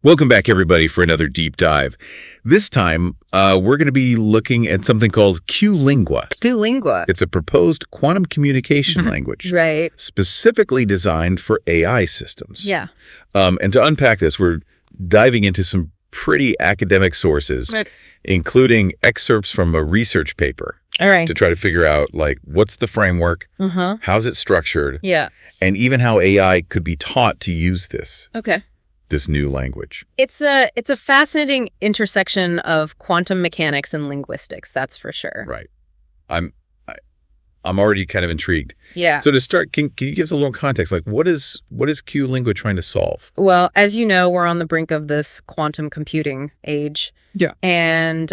Welcome back, everybody, for another deep dive. This time, we're going to be looking at something called Q-Lingua. Q-Lingua. It's a proposed quantum communication language, Right. specifically designed for AI systems. Yeah. And to unpack this, we're diving into some pretty academic sources, Right. including excerpts from a research paper All right. to try to figure out, like, what's the framework, how's it structured, Yeah. and even how AI could be taught to use this new language. It's a fascinating intersection of quantum mechanics and linguistics, that's for sure. Right. I'm already kind of intrigued. Yeah. So to start, can you give us a little context? Like, what is Q-Lingua trying to solve? Well, as you know, we're on the brink of this quantum computing age. Yeah. And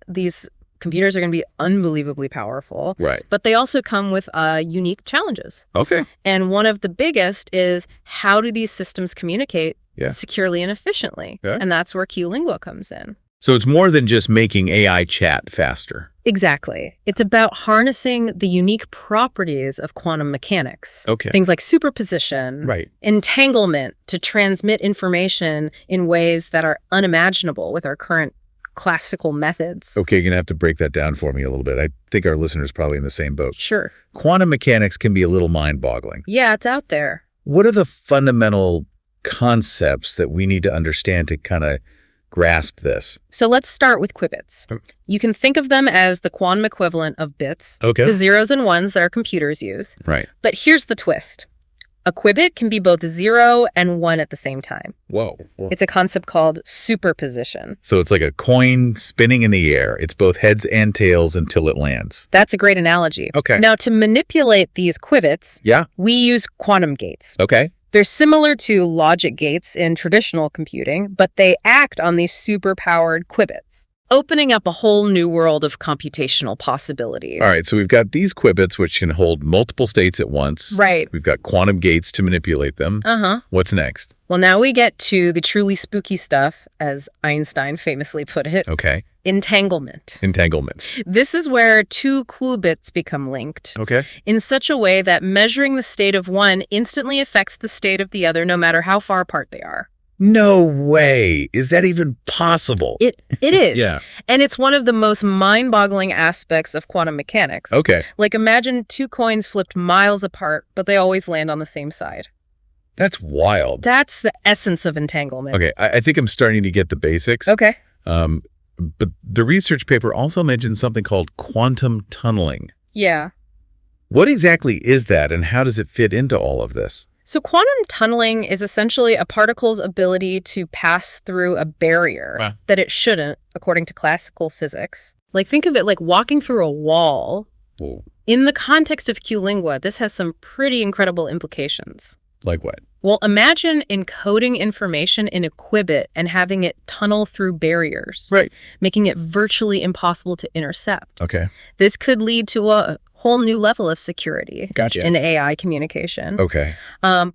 these computers are going to be unbelievably powerful. Right. But they also come with unique challenges. Okay. And one of the biggest is, how do these systems communicate securely and efficiently? Okay. And that's where Q-Lingua comes in. So it's more than just making AI chat faster. Exactly. It's about harnessing the unique properties of quantum mechanics. Okay. Things like superposition, Right. entanglement to transmit information in ways that are unimaginable with our current classical methods. Okay, you're going to have to break that down for me a little bit. I think our listeners are probably in the same boat. Sure. Quantum mechanics can be a little mind-boggling. Yeah, it's out there. What are the fundamental concepts that we need to understand to kind of grasp this? So let's start with qubits. You can think of them as the quantum equivalent of bits, Okay. the zeros and ones that our computers use. Right. But here's the twist. A qubit can be both 0 and 1 at the same time. Whoa. It's a concept called superposition. So it's like a coin spinning in the air. It's both heads and tails until it lands. That's a great analogy. Okay. Now, to manipulate these qubits, Yeah. we use quantum gates. Okay. They're similar to logic gates in traditional computing, but they act on these superpowered qubits, opening up a whole new world of computational possibilities. All right. So we've got these qubits, which can hold multiple states at once. Right. We've got quantum gates to manipulate them. What's next? Well, now we get to the truly spooky stuff, as Einstein famously put it. Okay. Entanglement. Entanglement. This is where two qubits become linked Okay. in such a way that measuring the state of one instantly affects the state of the other, no matter how far apart they are. No way. Is that even possible? It is. Yeah. And it's one of the most mind-boggling aspects of quantum mechanics. Okay. Like, imagine two coins flipped miles apart, but they always land on the same side. That's wild. That's the essence of entanglement. Okay. I think I'm starting to get the basics. Okay. But the research paper also mentioned something called quantum tunneling. Yeah. What exactly is that, and how does it fit into all of this? So quantum tunneling is essentially a particle's ability to pass through a barrier that it shouldn't, according to classical physics. Like, think of it like walking through a wall. Whoa. In the context of Q-Lingua, this has some pretty incredible implications. Like what? Well, imagine encoding information in a qubit and having it tunnel through barriers, Right. making it virtually impossible to intercept. Okay. This could lead to a whole new level of security Gotcha. in AI communication. Okay.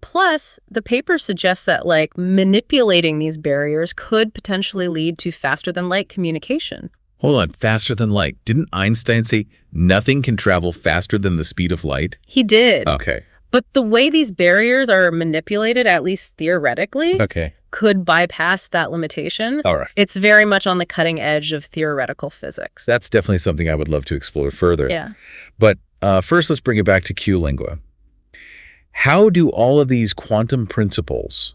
Plus, the paper suggests that, like, manipulating these barriers could potentially lead to faster-than-light communication. Hold on. Faster than light. Didn't Einstein say nothing can travel faster than the speed of light? He did. Okay. But the way these barriers are manipulated, at least theoretically, Okay. could bypass that limitation. All right. It's very much on the cutting edge of theoretical physics. That's definitely something I would love to explore further. Yeah. But first, let's bring it back to Q-Lingua. How do all of these quantum principles,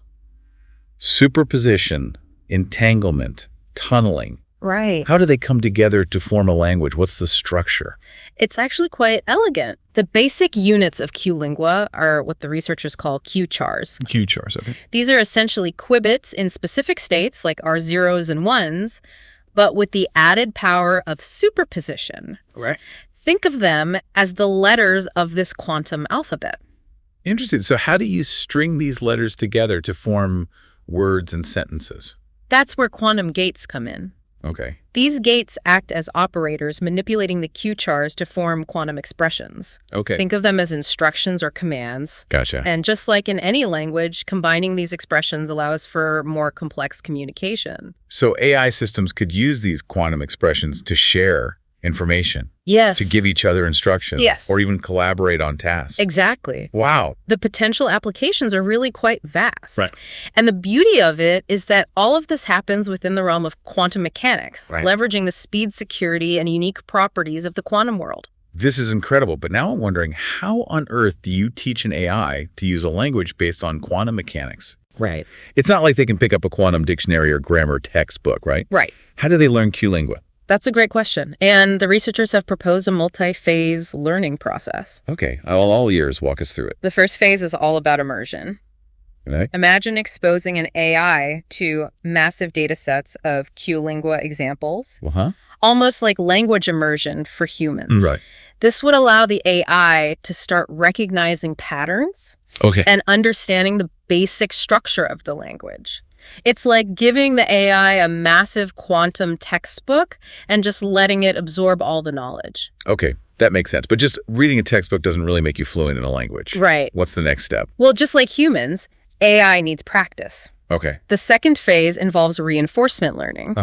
superposition, entanglement, tunneling, Right. how do they come together to form a language? What's the structure? It's actually quite elegant. The basic units of Q-Lingua are what the researchers call Q-chars. Q-chars, okay. These are essentially qubits in specific states, like our zeros and ones, but with the added power of superposition. Right. Think of them as the letters of this quantum alphabet. Interesting. So how do you string these letters together to form words and sentences? That's where quantum gates come in. Okay. These gates act as operators manipulating the Q-chars to form quantum expressions. Okay. Think of them as instructions or commands. Gotcha. And just like in any language, combining these expressions allows for more complex communication. So AI systems could use these quantum expressions to share information, Yes. to give each other instructions, Yes. or even collaborate on tasks. Exactly. Wow. The potential applications are really quite vast. Right. And the beauty of it is that all of this happens within the realm of quantum mechanics, Right. leveraging the speed, security, and unique properties of the quantum world. This is incredible, but now I'm wondering, how on earth do you teach an AI to use a language based on quantum mechanics? Right. It's not like they can pick up a quantum dictionary or grammar textbook, right? Right. How do they learn Q-Lingua? That's a great question. And the researchers have proposed a multi-phase learning process. Okay, all ears, walk us through it. The first phase is all about immersion. Okay. Imagine exposing an AI to massive data sets of Q-Lingua examples, almost like language immersion for humans. Right. This would allow the AI to start recognizing patterns and understanding the basic structure of the language. It's like giving the AI a massive quantum textbook and just letting it absorb all the knowledge. Okay, that makes sense. But just reading a textbook doesn't really make you fluent in a language. Right. What's the next step? Well, just like humans, AI needs practice. Okay. The second phase involves reinforcement learning,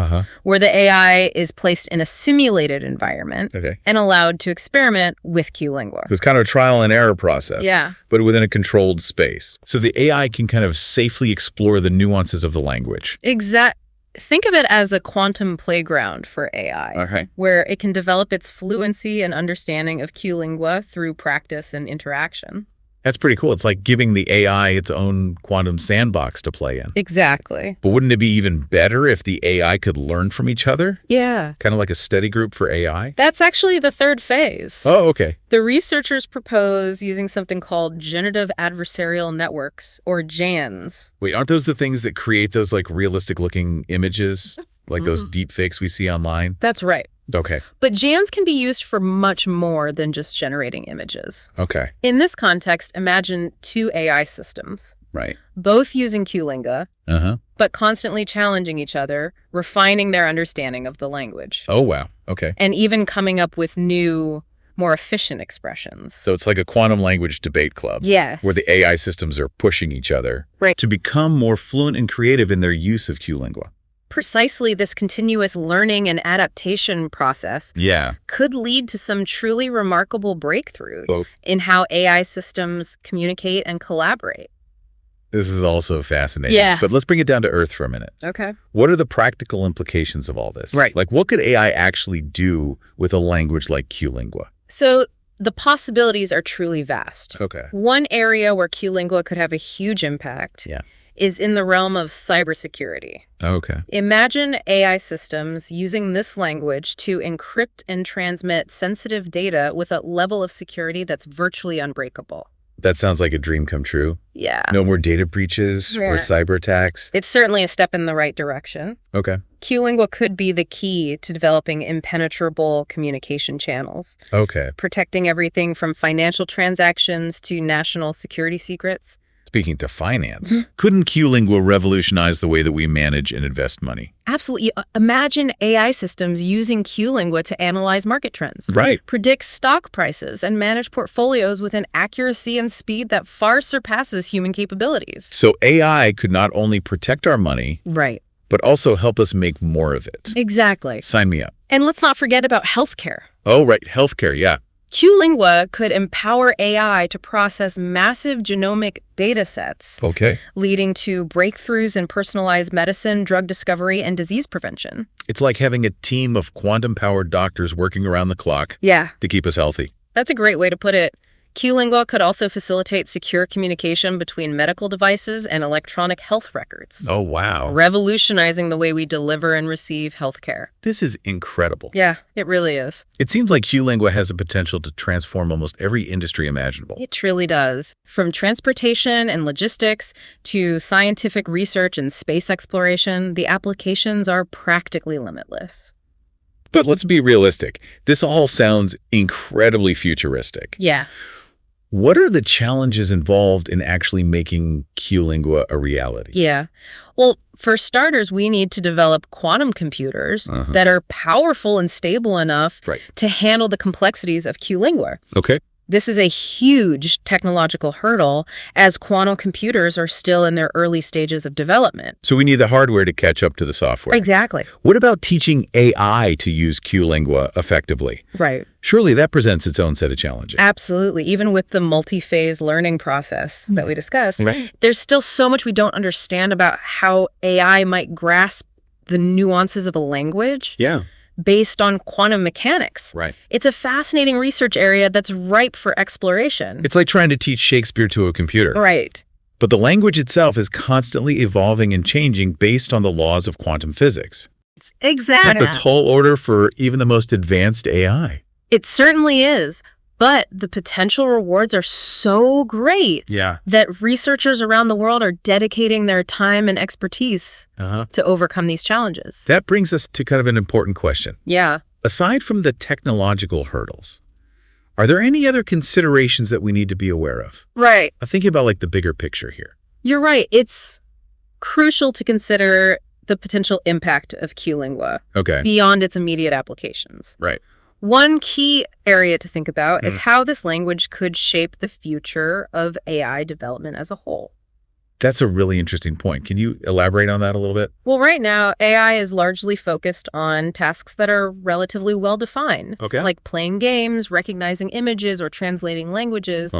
where the AI is placed in a simulated environment and allowed to experiment with Q-Lingua. So it's kind of a trial and error process, but within a controlled space. So the AI can kind of safely explore the nuances of the language. Think of it as a quantum playground for AI, where it can develop its fluency and understanding of Q-Lingua through practice and interaction. That's pretty cool. It's like giving the AI its own quantum sandbox to play in. Exactly. But wouldn't it be even better if the AI could learn from each other? Yeah. Kind of like a study group for AI? That's actually the third phase. Oh, okay. The researchers propose using something called generative adversarial networks, or GANs. Wait, aren't those the things that create those like realistic looking images? Like those deep fakes we see online? That's right. Okay. But GANs can be used for much more than just generating images. Okay. In this context, imagine two AI systems. Right. Both using Q-Lingua, but constantly challenging each other, refining their understanding of the language. Oh, wow. Okay. And even coming up with new, more efficient expressions. So it's like a quantum language debate club. Yes. Where the AI systems are pushing each other to become more fluent and creative in their use of Q-Lingua. Precisely this continuous learning and adaptation process could lead to some truly remarkable breakthroughs in how AI systems communicate and collaborate. This is also fascinating. Yeah. But let's bring it down to earth for a minute. Okay. What are the practical implications of all this? Right. Like, what could AI actually do with a language like Q-Lingua? So the possibilities are truly vast. Okay. One area where Q-Lingua could have a huge impact is in the realm of cybersecurity. Okay. Imagine AI systems using this language to encrypt and transmit sensitive data with a level of security that's virtually unbreakable. That sounds like a dream come true. Yeah. No more data breaches or cyber attacks. It's certainly a step in the right direction. Okay. Q-Lingua could be the key to developing impenetrable communication channels. Okay. Protecting everything from financial transactions to national security secrets. Speaking to finance, couldn't Q-Lingua revolutionize the way that we manage and invest money? Absolutely. Imagine AI systems using Q-Lingua to analyze market trends. Right. Predict stock prices and manage portfolios with an accuracy and speed that far surpasses human capabilities. So AI could not only protect our money, but also help us make more of it. Exactly. Sign me up. And let's not forget about healthcare. Oh, right. Healthcare, yeah. Q-Lingua could empower AI to process massive genomic data sets, leading to breakthroughs in personalized medicine, drug discovery, and disease prevention. It's like having a team of quantum-powered doctors working around the clock to keep us healthy. That's a great way to put it. Q-Lingua could also facilitate secure communication between medical devices and electronic health records. Oh, wow. Revolutionizing the way we deliver and receive healthcare. This is incredible. Yeah, it really is. It seems like Q-Lingua has the potential to transform almost every industry imaginable. It truly does. From transportation and logistics to scientific research and space exploration, the applications are practically limitless. But let's be realistic. This all sounds incredibly futuristic. Yeah. What are the challenges involved in actually making Q-Lingua a reality? Yeah. Well, for starters, we need to develop quantum computers that are powerful and stable enough to handle the complexities of Q-Lingua. Okay. This is a huge technological hurdle as quantum computers are still in their early stages of development. So we need the hardware to catch up to the software. Exactly. What about teaching AI to use Q-Lingua effectively? Right. Surely that presents its own set of challenges. Absolutely. Even with the multi-phase learning process that we discussed, there's still so much we don't understand about how AI might grasp the nuances of a language. Based on quantum mechanics. Right. It's a fascinating research area that's ripe for exploration. It's like trying to teach Shakespeare to a computer. Right. But the language itself is constantly evolving and changing based on the laws of quantum physics. Exactly. That's a tall order for even the most advanced AI. It certainly is. But the potential rewards are so great that researchers around the world are dedicating their time and expertise to overcome these challenges. That brings us to kind of an important question. Yeah. Aside from the technological hurdles, are there any other considerations that we need to be aware of? Right. I'm thinking about like the bigger picture here. You're right. It's crucial to consider the potential impact of Q-Lingua beyond its immediate applications. Right. One key area to think about is how this language could shape the future of AI development as a whole. That's a really interesting point. Can you elaborate on that a little bit? Well, right now, AI is largely focused on tasks that are relatively well-defined, like playing games, recognizing images, or translating languages.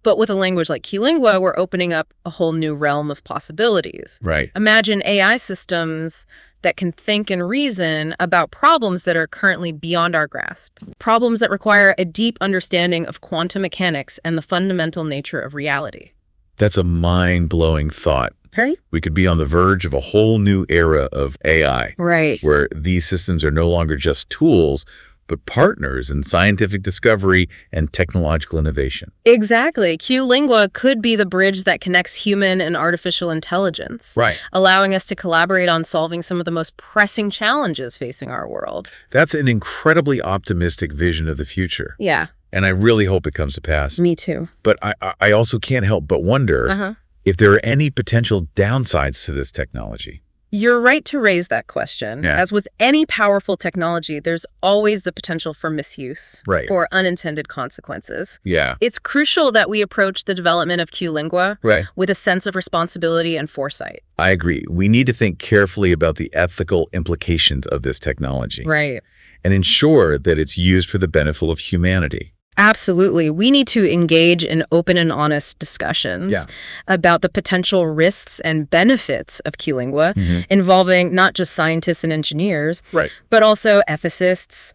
But with a language like Q-Lingua, we're opening up a whole new realm of possibilities. Right. Imagine AI systems that can think and reason about problems that are currently beyond our grasp. Problems that require a deep understanding of quantum mechanics and the fundamental nature of reality. That's a mind-blowing thought. Right? We could be on the verge of a whole new era of AI. Right. Where these systems are no longer just tools, but partners in scientific discovery and technological innovation. Exactly. Q-Lingua could be the bridge that connects human and artificial intelligence, right, allowing us to collaborate on solving some of the most pressing challenges facing our world. That's an incredibly optimistic vision of the future. Yeah. And I really hope it comes to pass. Me too. But I also can't help but wonder if there are any potential downsides to this technology. You're right to raise that question. Yeah. As with any powerful technology, there's always the potential for misuse or unintended consequences. Yeah. It's crucial that we approach the development of Q-Lingua with a sense of responsibility and foresight. I agree. We need to think carefully about the ethical implications of this technology. Right. And ensure that it's used for the benefit of humanity. Absolutely. We need to engage in open and honest discussions about the potential risks and benefits of Q-Lingua involving not just scientists and engineers, but also ethicists,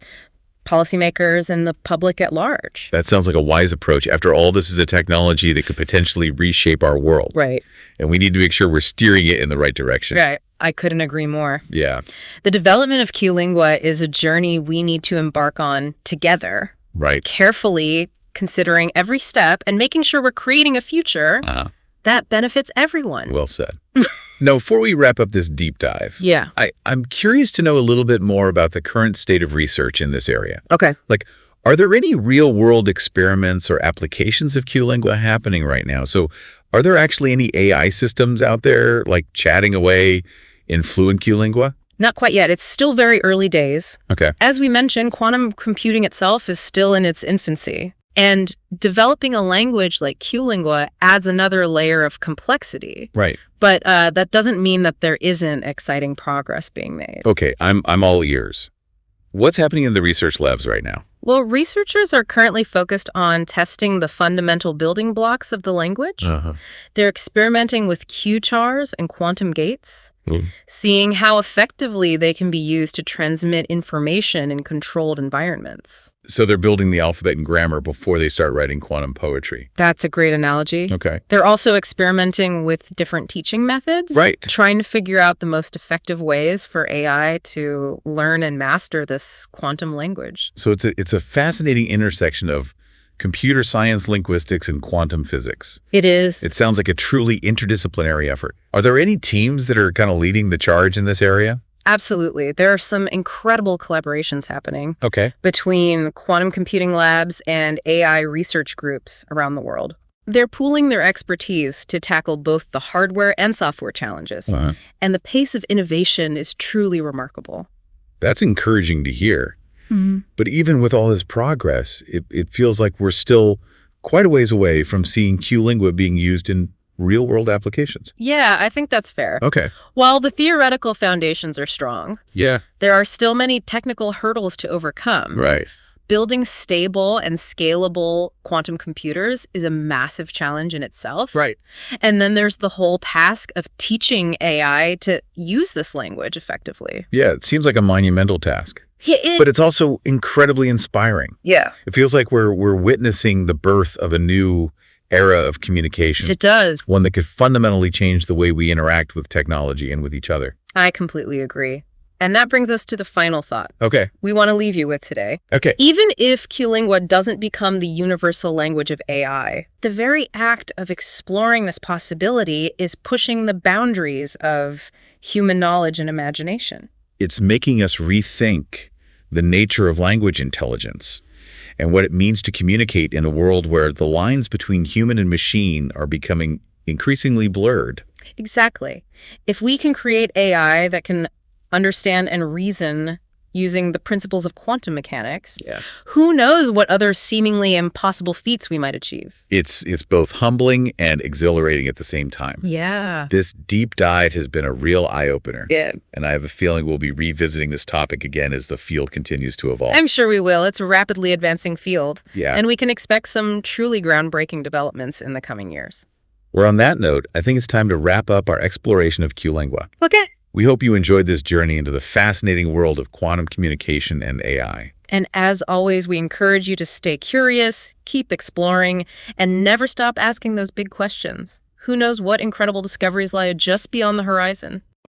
policymakers, and the public at large. That sounds like a wise approach. After all, this is a technology that could potentially reshape our world. Right. And we need to make sure we're steering it in the right direction. Right. I couldn't agree more. Yeah. The development of Q-Lingua is a journey we need to embark on together. Right. Carefully considering every step and making sure we're creating a future that benefits everyone. Well said. Now, before we wrap up this deep dive, I'm curious to know a little bit more about the current state of research in this area. Okay. Like, are there any real-world experiments or applications of Q-Lingua happening right now? So are there actually any AI systems out there, like, chatting away in fluent Q-Lingua? Not quite yet. It's still very early days. Okay. As we mentioned, quantum computing itself is still in its infancy. And developing a language like Q-Lingua adds another layer of complexity. Right. But that doesn't mean that there isn't exciting progress being made. Okay, I'm all ears. What's happening in the research labs right now? Well, researchers are currently focused on testing the fundamental building blocks of the language. They're experimenting with Q-chars and quantum gates, seeing how effectively they can be used to transmit information in controlled environments. So they're building the alphabet and grammar before they start writing quantum poetry. That's a great analogy. Okay. They're also experimenting with different teaching methods. Right. Trying to figure out the most effective ways for AI to learn and master this quantum language. So it's a fascinating intersection of computer science, linguistics, and quantum physics. It is. It sounds like a truly interdisciplinary effort. Are there any teams that are kind of leading the charge in this area? Absolutely. There are some incredible collaborations happening between quantum computing labs and AI research groups around the world. They're pooling their expertise to tackle both the hardware and software challenges. And the pace of innovation is truly remarkable. That's encouraging to hear. But even with all this progress, it feels like we're still quite a ways away from seeing Q-Lingua being used in real-world applications. Yeah, I think that's fair. Okay. While the theoretical foundations are strong, Yeah. there are still many technical hurdles to overcome. Right. Building stable and scalable quantum computers is a massive challenge in itself. Right. And then there's the whole task of teaching AI to use this language effectively. Yeah, it seems like a monumental task. Yeah, But it's also incredibly inspiring. Yeah. It feels like we're witnessing the birth of a new era of communication. It does. One that could fundamentally change the way we interact with technology and with each other. I completely agree. And that brings us to the final thought Okay. we want to leave you with today. Okay. Even if Q-Lingua doesn't become the universal language of AI, the very act of exploring this possibility is pushing the boundaries of human knowledge and imagination. It's making us rethink the nature of language intelligence and what it means to communicate in a world where the lines between human and machine are becoming increasingly blurred. Exactly. If we can create AI that can understand and reason using the principles of quantum mechanics, who knows what other seemingly impossible feats we might achieve. It's both humbling and exhilarating at the same time. Yeah. This deep dive has been a real eye-opener. Yeah. And I have a feeling we'll be revisiting this topic again as the field continues to evolve. I'm sure we will. It's a rapidly advancing field. Yeah. And we can expect some truly groundbreaking developments in the coming years. Well, on that note, I think it's time to wrap up our exploration of Q-Lingua. Okay. We hope you enjoyed this journey into the fascinating world of quantum communication and AI. And as always, we encourage you to stay curious, keep exploring, and never stop asking those big questions. Who knows what incredible discoveries lie just beyond the horizon?